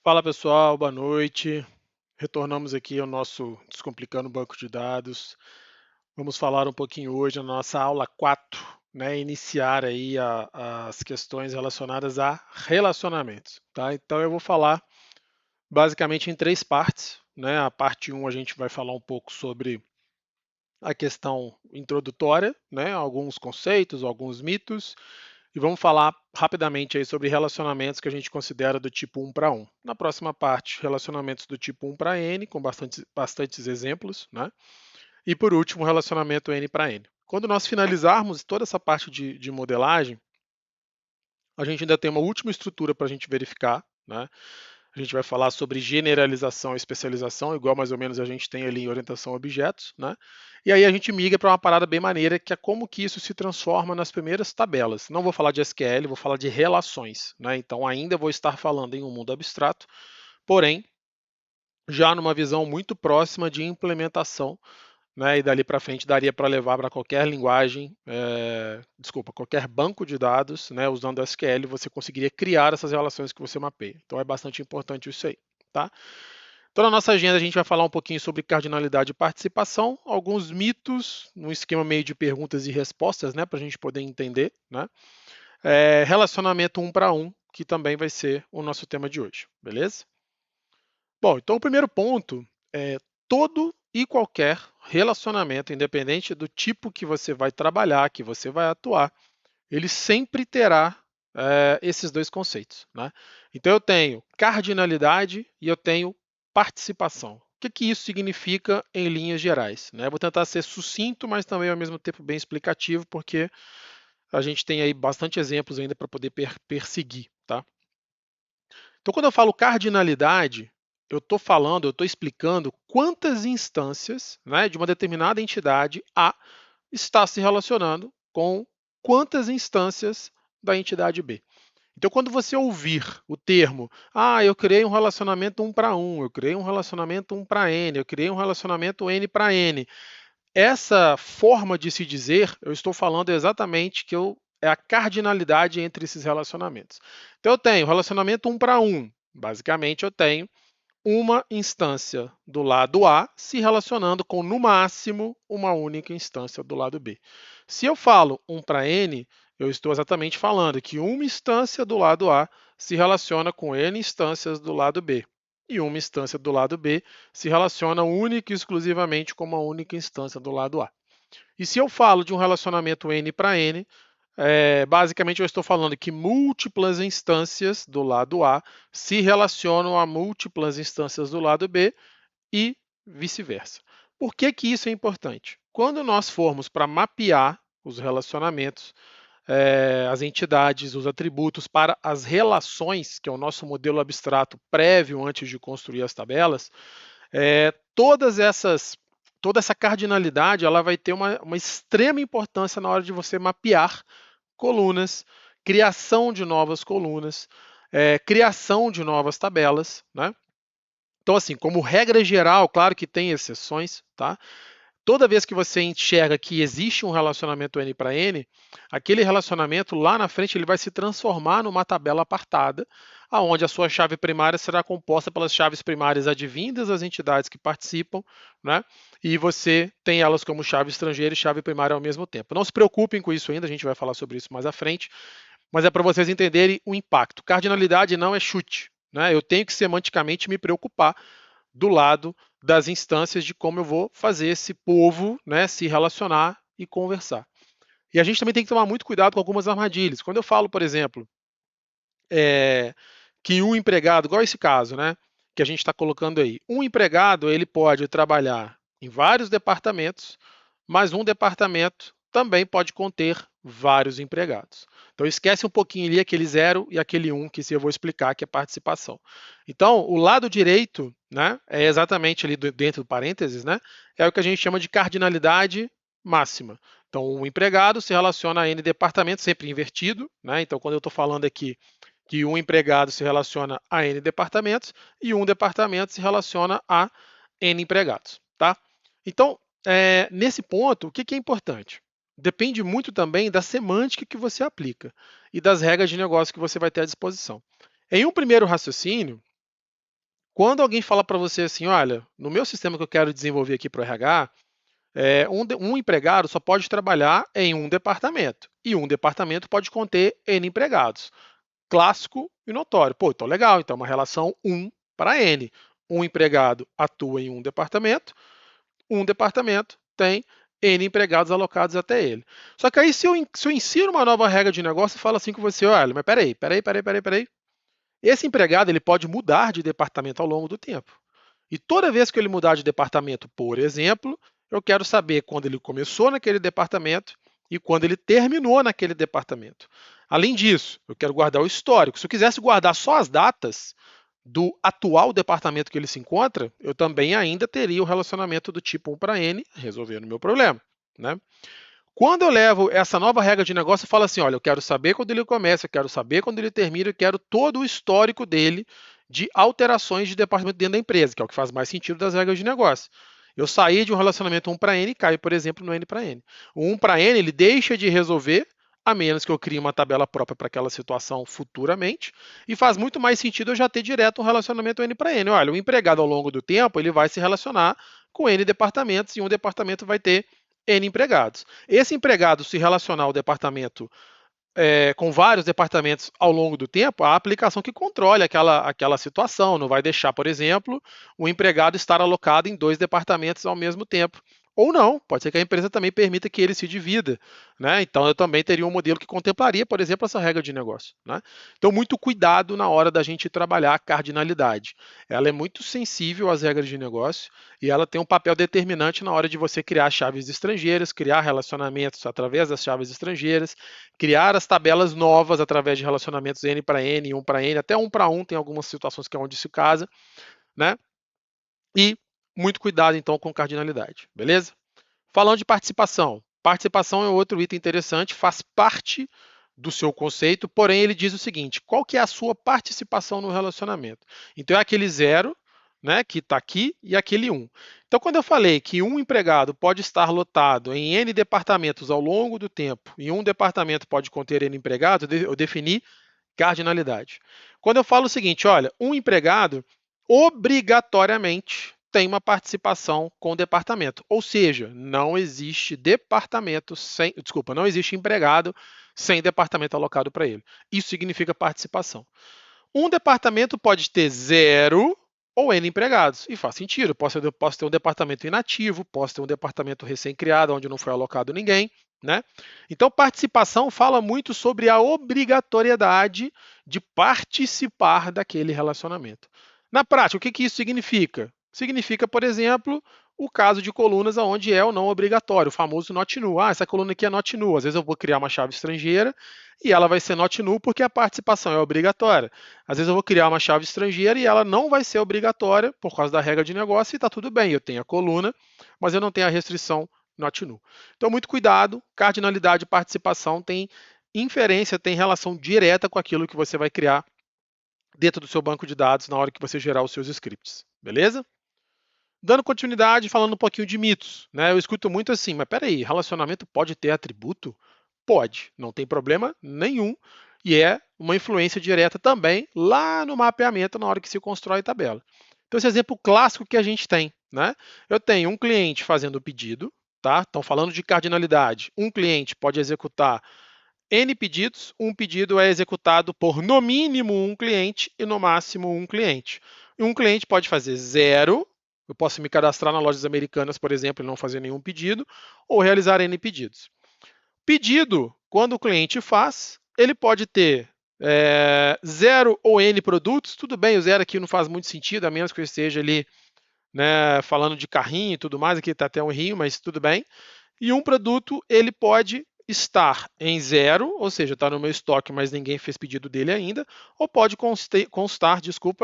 Fala pessoal, boa noite. Retornamos aqui ao nosso Descomplicando o Banco de Dados. Vamos falar um pouquinho hoje na nossa aula 4, né? Iniciar aí as questões relacionadas a relacionamentos, tá? Então eu vou falar basicamente em três partes, né? A parte um a gente vai falar um pouco sobre a questão introdutória, né? Alguns conceitos, alguns mitos. E vamos falar rapidamente aí sobre relacionamentos que a gente considera do tipo 1 para 1. Na próxima parte, relacionamentos do tipo 1 para N, com bastantes exemplos, né? E por último, relacionamento N para N. Quando nós finalizarmos toda essa parte de modelagem, a gente ainda tem uma última estrutura para a gente verificar, né? A gente vai falar sobre generalização e especialização, igual mais ou menos a gente tem ali em orientação a objetos, né? E aí a gente migra para uma parada bem maneira, que é como que isso se transforma nas primeiras tabelas. Não vou falar de SQL, vou falar de relações, né? Então ainda vou estar falando em um mundo abstrato, porém já numa visão muito próxima de implementação, né? E dali para frente daria para levar para qualquer linguagem, qualquer banco de dados, né? Usando SQL, você conseguiria criar essas relações que você mapeia. Então é bastante importante isso aí, tá? Então, na nossa agenda, a gente vai falar um pouquinho sobre cardinalidade e participação, alguns mitos, num esquema meio de perguntas e respostas, né, para a gente poder entender, né? Relacionamento um para um, que também vai ser o nosso tema de hoje, beleza? Bom, então o primeiro ponto é todo e qualquer relacionamento, independente do tipo que você vai trabalhar, que você vai atuar, ele sempre terá esses dois conceitos, né? Então eu tenho cardinalidade e eu tenho participação. O que isso significa em linhas gerais, né? Vou tentar ser sucinto, mas também ao mesmo tempo bem explicativo, porque a gente tem aí bastante exemplos ainda para poder perseguir, tá? Então, quando eu falo cardinalidade, eu estou explicando quantas instâncias, né, de uma determinada entidade A está se relacionando com quantas instâncias da entidade B. Então, quando você ouvir o termo, eu criei um relacionamento 1 para 1, eu criei um relacionamento 1 para N, eu criei um relacionamento N para N, essa forma de se dizer, eu estou falando exatamente é a cardinalidade entre esses relacionamentos. Então, eu tenho relacionamento 1 para 1. Basicamente, eu tenho uma instância do lado A se relacionando com, no máximo, uma única instância do lado B. Se eu falo 1 para N, eu estou exatamente falando que uma instância do lado A se relaciona com N instâncias do lado B. E uma instância do lado B se relaciona única e exclusivamente com uma única instância do lado A. E se eu falo de um relacionamento N para N, basicamente eu estou falando que múltiplas instâncias do lado A se relacionam a múltiplas instâncias do lado B e vice-versa. Por que isso é importante? Quando nós formos para mapear os relacionamentos, as entidades, os atributos para as relações, que é o nosso modelo abstrato prévio antes de construir as tabelas, todas essas toda essa cardinalidade ela vai ter uma extrema importância na hora de você mapear colunas, criação de novas colunas, criação de novas tabelas, né? Então, assim, como regra geral, claro que tem exceções, tá? Toda vez que você enxerga que existe um relacionamento N para N, aquele relacionamento lá na frente ele vai se transformar numa tabela apartada, aonde a sua chave primária será composta pelas chaves primárias advindas das entidades que participam, né? E você tem elas como chave estrangeira e chave primária ao mesmo tempo. Não se preocupem com isso ainda, a gente vai falar sobre isso mais à frente, mas é para vocês entenderem o impacto. Cardinalidade não é chute, né? Eu tenho que semanticamente me preocupar do lado das instâncias de como eu vou fazer esse povo, né, se relacionar e conversar. E a gente também tem que tomar muito cuidado com algumas armadilhas. Quando eu falo, por exemplo, que um empregado, igual esse caso, né, que a gente está colocando aí, um empregado ele pode trabalhar em vários departamentos, mas um departamento também pode conter vários empregados. Então esquece um pouquinho ali aquele 0 e aquele 1 que eu vou explicar que é participação. Então o lado direito, né, é exatamente ali dentro do parênteses, né, é o que a gente chama de cardinalidade máxima. Então o empregado se relaciona a N departamentos, sempre invertido, né? Então quando eu estou falando aqui que um empregado se relaciona a N departamentos e um departamento se relaciona a N empregados, tá? Então, nesse ponto, o que é importante? Depende muito também da semântica que você aplica e das regras de negócio que você vai ter à disposição. Em um primeiro raciocínio, Quando alguém fala para você assim, olha, no meu sistema que eu quero desenvolver aqui para o RH, um empregado só pode trabalhar em um departamento. E um departamento pode conter N empregados. Clássico e notório. Pô, então legal, então é uma relação 1 para N. Um empregado atua em um departamento tem N empregados alocados até ele. Só que aí, se eu insiro uma nova regra de negócio e falo assim com você, olha, mas peraí. Esse empregado ele pode mudar de departamento ao longo do tempo. E toda vez que ele mudar de departamento, por exemplo, eu quero saber quando ele começou naquele departamento e quando ele terminou naquele departamento. Além disso, eu quero guardar o histórico. Se eu quisesse guardar só as datas do atual departamento que ele se encontra, eu também ainda teria o relacionamento do tipo 1 para N, resolvendo o meu problema. Né? Quando eu levo essa nova regra de negócio, eu falo assim: olha, eu quero saber quando ele começa, eu quero saber quando ele termina, eu quero todo o histórico dele de alterações de departamento dentro da empresa, que é o que faz mais sentido das regras de negócio. Eu saí de um relacionamento 1 para N e caio, por exemplo, no N para N. O 1 para N ele deixa de resolver, a menos que eu crie uma tabela própria para aquela situação futuramente, e faz muito mais sentido eu já ter direto um relacionamento N para N. Olha, o empregado ao longo do tempo ele vai se relacionar com N departamentos e um departamento vai ter N empregados. Esse empregado se relacionar ao departamento com vários departamentos ao longo do tempo, a aplicação que controle aquela situação, não vai deixar, por exemplo, o empregado estar alocado em 2 departamentos ao mesmo tempo. Ou não, pode ser que a empresa também permita que ele se divida. Né? Então, eu também teria um modelo que contemplaria, por exemplo, essa regra de negócio. Né? Então, muito cuidado na hora da gente trabalhar a cardinalidade. Ela é muito sensível às regras de negócio e ela tem um papel determinante na hora de você criar chaves estrangeiras, criar relacionamentos através das chaves estrangeiras, criar as tabelas novas através de relacionamentos N para N, 1 para N, até 1 para 1, tem algumas situações que é onde se casa, né? E muito cuidado então com cardinalidade, beleza? Falando de participação. Participação é outro item interessante, faz parte do seu conceito, porém ele diz o seguinte: qual que é a sua participação no relacionamento? Então é aquele 0, né, que está aqui, e aquele 1. Então, quando eu falei que um empregado pode estar lotado em N departamentos ao longo do tempo e um departamento pode conter N empregados, eu defini cardinalidade. Quando eu falo o seguinte, olha, um empregado obrigatoriamente tem uma participação com o departamento, ou seja, não existe departamento sem, desculpa, não existe empregado sem departamento alocado para ele. Isso significa participação. Um departamento pode ter 0 ou N empregados, e faz sentido. Posso ter um departamento inativo, posso ter um departamento recém-criado, onde não foi alocado ninguém. Né? Então, participação fala muito sobre a obrigatoriedade de participar daquele relacionamento. Na prática, o que isso significa? Significa, por exemplo, o caso de colunas onde é ou não obrigatório, o famoso not null. Ah, essa coluna aqui é not null. Às vezes eu vou criar uma chave estrangeira e ela vai ser not null porque a participação é obrigatória. Às vezes eu vou criar uma chave estrangeira e ela não vai ser obrigatória por causa da regra de negócio e está tudo bem. Eu tenho a coluna, mas eu não tenho a restrição not null. Então, muito cuidado, cardinalidade e participação tem inferência, tem relação direta com aquilo que você vai criar dentro do seu banco de dados na hora que você gerar os seus scripts, beleza? Dando continuidade, falando um pouquinho de mitos, né? Eu escuto muito assim, mas peraí, relacionamento pode ter atributo? Pode, não tem problema nenhum, e é uma influência direta também lá no mapeamento na hora que se constrói a tabela. Então, esse exemplo clássico que a gente tem, né? Eu tenho um cliente fazendo o pedido, tá? Então, falando de cardinalidade, um cliente pode executar N pedidos, um pedido é executado por no mínimo um cliente e no máximo um cliente. E um cliente pode fazer 0, eu posso me cadastrar na Lojas Americanas, por exemplo, e não fazer nenhum pedido, ou realizar N pedidos. Pedido, quando o cliente faz, ele pode ter 0 ou N produtos, tudo bem, o 0 aqui não faz muito sentido, a menos que eu esteja ali falando de carrinho e tudo mais, aqui está até um rio, mas tudo bem. E um produto, ele pode estar em 0, ou seja, está no meu estoque, mas ninguém fez pedido dele ainda, ou pode constar,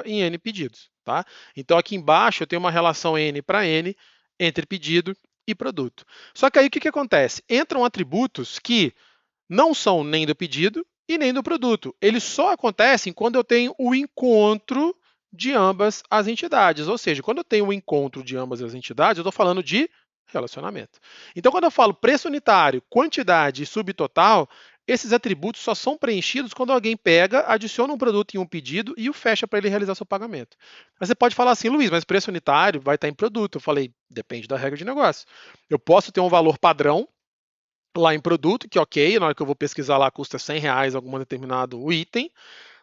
em N pedidos. Tá? Então, aqui embaixo eu tenho uma relação N para N entre pedido e produto. Só que aí o que acontece? Entram atributos que não são nem do pedido e nem do produto. Eles só acontecem quando eu tenho o encontro de ambas as entidades. Ou seja, quando eu tenho o encontro de ambas as entidades, eu estou falando de relacionamento. Então, quando eu falo preço unitário, quantidade e subtotal, esses atributos só são preenchidos quando alguém pega, adiciona um produto em um pedido e o fecha para ele realizar seu pagamento. Mas você pode falar assim, Luiz, mas preço unitário vai estar em produto. Eu falei, depende da regra de negócio. Eu posso ter um valor padrão lá em produto, que ok, na hora que eu vou pesquisar lá custa R$ 100 algum determinado item,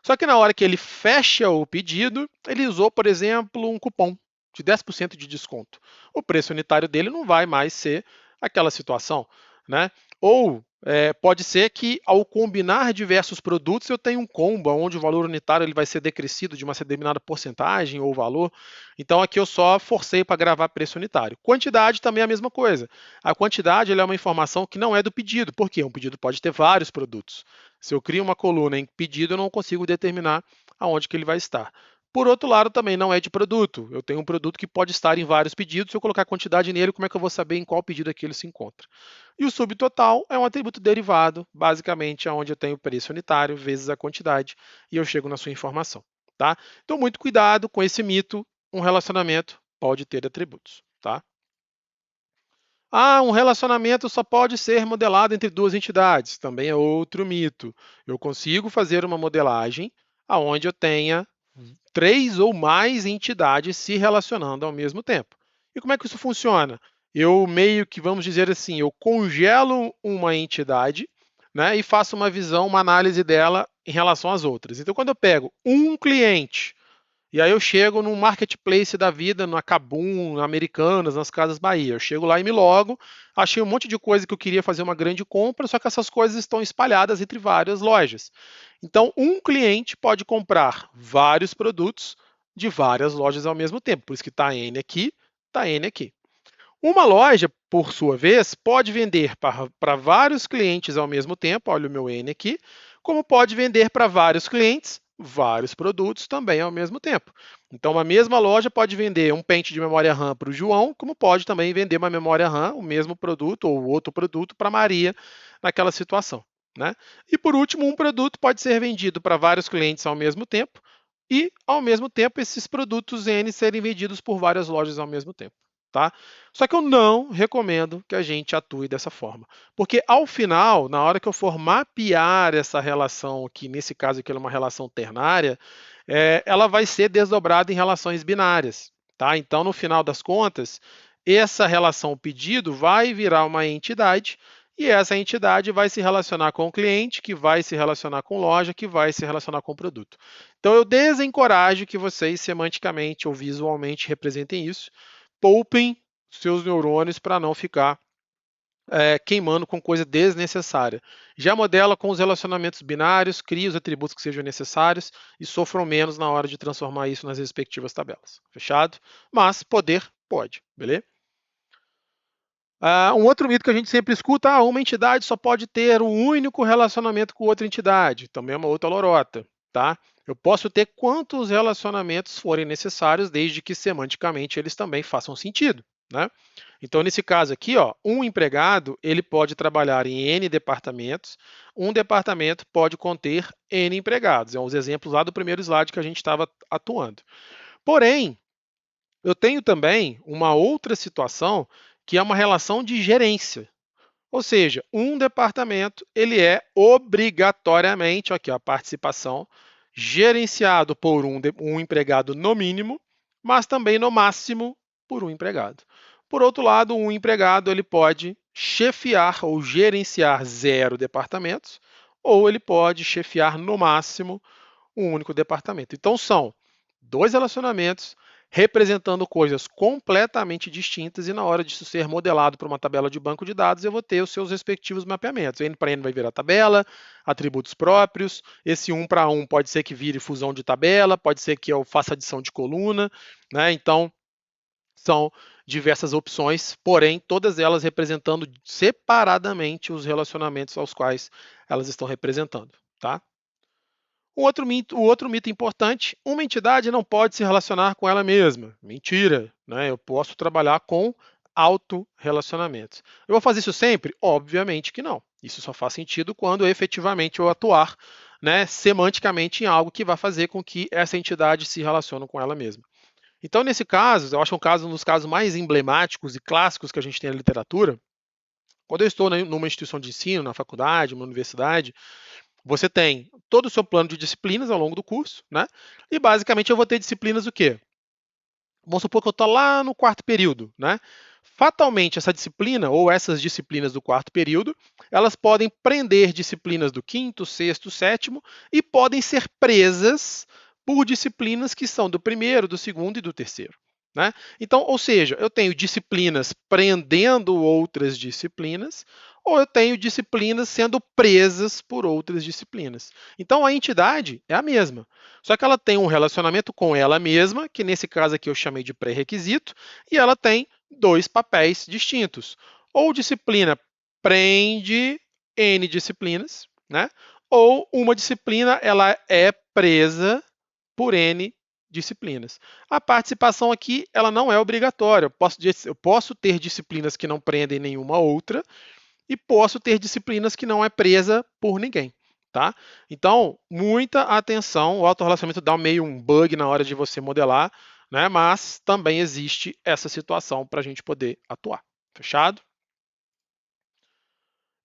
só que na hora que ele fecha o pedido, ele usou, por exemplo, um cupom de 10% de desconto. O preço unitário dele não vai mais ser aquela situação, né? Ou pode ser que ao combinar diversos produtos eu tenha um combo onde o valor unitário ele vai ser decrescido de uma determinada porcentagem ou valor. Então aqui eu só forcei para gravar preço unitário. Quantidade também é a mesma coisa. A quantidade é uma informação que não é do pedido, porque um pedido pode ter vários produtos. Se eu crio uma coluna em pedido, eu não consigo determinar aonde que ele vai estar. Por outro lado, também não é de produto. Eu tenho um produto que pode estar em vários pedidos. Se eu colocar quantidade nele, como é que eu vou saber em qual pedido aquele se encontra? E o subtotal é um atributo derivado, basicamente, onde eu tenho o preço unitário vezes a quantidade e eu chego na sua informação. Tá? Então, muito cuidado com esse mito. Um relacionamento pode ter atributos. Tá? Ah, um relacionamento só pode ser modelado entre duas entidades. Também é outro mito. Eu consigo fazer uma modelagem onde eu tenha três ou mais entidades se relacionando ao mesmo tempo. E como é que isso funciona? Eu meio que, vamos dizer assim, eu congelo uma entidade, né, e faço uma visão, uma análise dela em relação às outras. Então, quando eu pego um cliente e aí eu chego num marketplace da vida, na Kabum, na Americanas, nas Casas Bahia. Eu chego lá e me logo, achei um monte de coisa que eu queria fazer uma grande compra, só que essas coisas estão espalhadas entre várias lojas. Então, um cliente pode comprar vários produtos de várias lojas ao mesmo tempo. Por isso que está N aqui, está N aqui. Uma loja, por sua vez, pode vender para vários clientes ao mesmo tempo, olha o meu N aqui, como pode vender para vários clientes vários produtos também ao mesmo tempo. Então, uma mesma loja pode vender um pente de memória RAM para o João, como pode também vender uma memória RAM, o mesmo produto ou outro produto para a Maria naquela situação. Né? E por último, um produto pode ser vendido para vários clientes ao mesmo tempo e, ao mesmo tempo, esses produtos N serem vendidos por várias lojas ao mesmo tempo. Tá? Só que eu não recomendo que a gente atue dessa forma. Porque ao final, na hora que eu for mapear essa relação, que nesse caso aqui é uma relação ternária, ela vai ser desdobrada em relações binárias. Tá? Então, no final das contas, essa relação pedido vai virar uma entidade e essa entidade vai se relacionar com o cliente, que vai se relacionar com loja, que vai se relacionar com o produto. Então, eu desencorajo que vocês semanticamente ou visualmente representem isso. Poupem seus neurônios para não ficar queimando com coisa desnecessária. Já modela com os relacionamentos binários, cria os atributos que sejam necessários e sofram menos na hora de transformar isso nas respectivas tabelas. Fechado? Mas poder pode, beleza? Um outro mito que a gente sempre escuta, uma entidade só pode ter um único relacionamento com outra entidade. Também é uma outra lorota, tá? Eu posso ter quantos relacionamentos forem necessários, desde que semanticamente eles também façam sentido, né? Então, nesse caso aqui, ó, um empregado ele pode trabalhar em N departamentos, um departamento pode conter N empregados. É um dos exemplos lá do primeiro slide que a gente estava atuando. Porém, eu tenho também uma outra situação que é uma relação de gerência. Ou seja, um departamento ele é obrigatoriamente, aqui ó, a participação, gerenciado por um empregado no mínimo, mas também no máximo por um empregado. Por outro lado, um empregado ele pode chefiar ou gerenciar 0 departamentos, ou ele pode chefiar no máximo um único departamento. Então são 2 relacionamentos representando coisas completamente distintas e na hora disso ser modelado para uma tabela de banco de dados, eu vou ter os seus respectivos mapeamentos. N para N vai virar tabela, atributos próprios, esse 1 para 1 pode ser que vire fusão de tabela, pode ser que eu faça adição de coluna, né? Então, são diversas opções, porém, todas elas representando separadamente os relacionamentos aos quais elas estão representando, tá? O outro mito importante, uma entidade não pode se relacionar com ela mesma. Mentira, né? Eu posso trabalhar com autorrelacionamentos. Eu vou fazer isso sempre? Obviamente que não. Isso só faz sentido quando efetivamente eu atuar, né, semanticamente em algo que vai fazer com que essa entidade se relacione com ela mesma. Então, nesse caso, eu acho um dos casos mais emblemáticos e clássicos que a gente tem na literatura, Quando eu estou numa instituição de ensino, na faculdade, numa universidade, você tem todo o seu plano de disciplinas ao longo do curso, né? E basicamente eu vou ter disciplinas o quê? Vamos supor que eu estou lá no quarto período, né? Fatalmente, essa disciplina ou essas disciplinas do quarto período, elas podem prender disciplinas do quinto, sexto, sétimo e podem ser presas por disciplinas que são do primeiro, do segundo e do terceiro. Né? Então, ou seja, eu tenho disciplinas prendendo outras disciplinas, ou eu tenho disciplinas sendo presas por outras disciplinas. Então, a entidade é a mesma. Só que ela tem um relacionamento com ela mesma, que nesse caso aqui eu chamei de pré-requisito, e ela tem dois papéis distintos. Ou disciplina prende N disciplinas, né? Ou uma disciplina ela é presa por N disciplinas. A participação aqui ela não é obrigatória. Eu posso ter disciplinas que não prendem nenhuma outra e posso ter disciplinas que não é presa por ninguém. Tá? Então, muita atenção, o autorrelacionamento dá meio um bug na hora de você modelar, né? Mas também existe essa situação para a gente poder atuar. Fechado?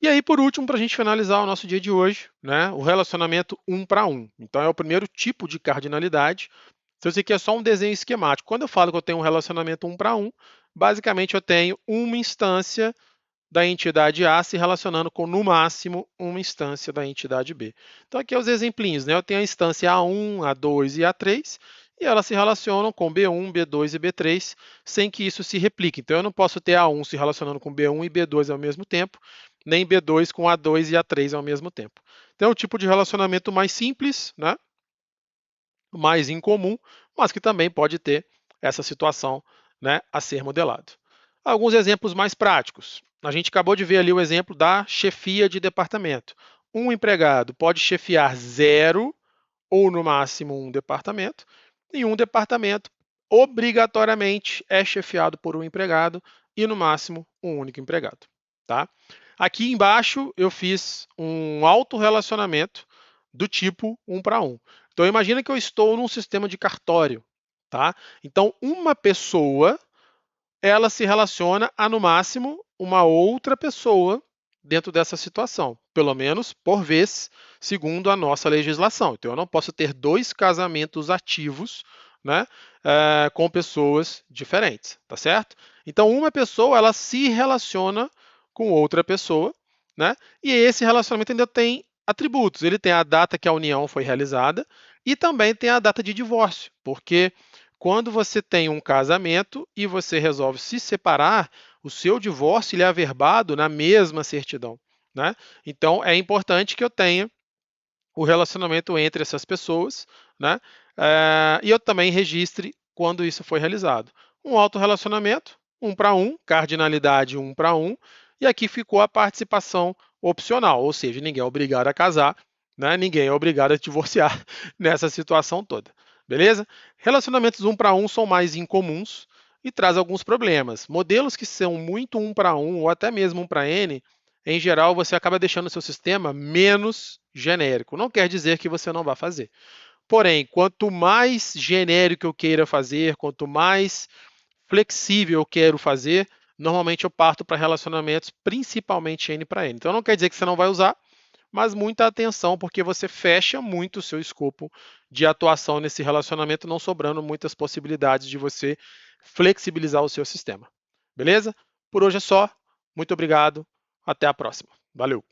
E aí, por último, para a gente finalizar o nosso dia de hoje, né? O relacionamento 1 para 1. Então, é o primeiro tipo de cardinalidade. Se você quer só um desenho esquemático, quando eu falo que eu tenho um relacionamento 1 para 1, basicamente eu tenho uma instância da entidade A se relacionando com, no máximo, uma instância da entidade B. Então, aqui é os exemplinhos, né? Eu tenho a instância A1, A2 e A3, e elas se relacionam com B1, B2 e B3, sem que isso se replique. Então, eu não posso ter A1 se relacionando com B1 e B2 ao mesmo tempo, nem B2 com A2 e A3 ao mesmo tempo. Então, é um tipo de relacionamento mais simples, né? Mais incomum, mas que também pode ter essa situação, né, a ser modelado. Alguns exemplos mais práticos. A gente acabou de ver ali o exemplo da chefia de departamento. Um empregado pode chefiar 0 ou no máximo um departamento, e um departamento obrigatoriamente é chefiado por um empregado e no máximo um único empregado. Tá? Aqui embaixo eu fiz um autorrelacionamento do tipo 1 para 1. Então imagina que eu estou num sistema de cartório. Tá? Então uma pessoa ela se relaciona a, no máximo, uma outra pessoa dentro dessa situação, pelo menos por vez, segundo a nossa legislação. Então, eu não posso ter dois casamentos ativos, né, com pessoas diferentes, tá certo? Então, uma pessoa ela se relaciona com outra pessoa, né, e esse relacionamento ainda tem atributos. Ele tem a data que a união foi realizada e também tem a data de divórcio, porque quando você tem um casamento e você resolve se separar, o seu divórcio ele é averbado na mesma certidão. Né? Então, é importante que eu tenha o relacionamento entre essas pessoas, né? E eu também registre quando isso foi realizado. Um autorrelacionamento, 1 para 1, cardinalidade 1 para 1, e aqui ficou a participação opcional, ou seja, ninguém é obrigado a casar, né? Ninguém é obrigado a divorciar nessa situação toda. Beleza? Relacionamentos 1 para 1 são mais incomuns e traz alguns problemas. Modelos que são muito 1 para 1 ou até mesmo 1 para N, em geral, você acaba deixando o seu sistema menos genérico. Não quer dizer que você não vá fazer. Porém, quanto mais genérico eu queira fazer, quanto mais flexível eu quero fazer, normalmente eu parto para relacionamentos, principalmente N para N. Então, não quer dizer que você não vai usar, mas muita atenção, porque você fecha muito o seu escopo de atuação nesse relacionamento, não sobrando muitas possibilidades de você flexibilizar o seu sistema. Beleza? Por hoje é só. Muito obrigado. Até a próxima. Valeu!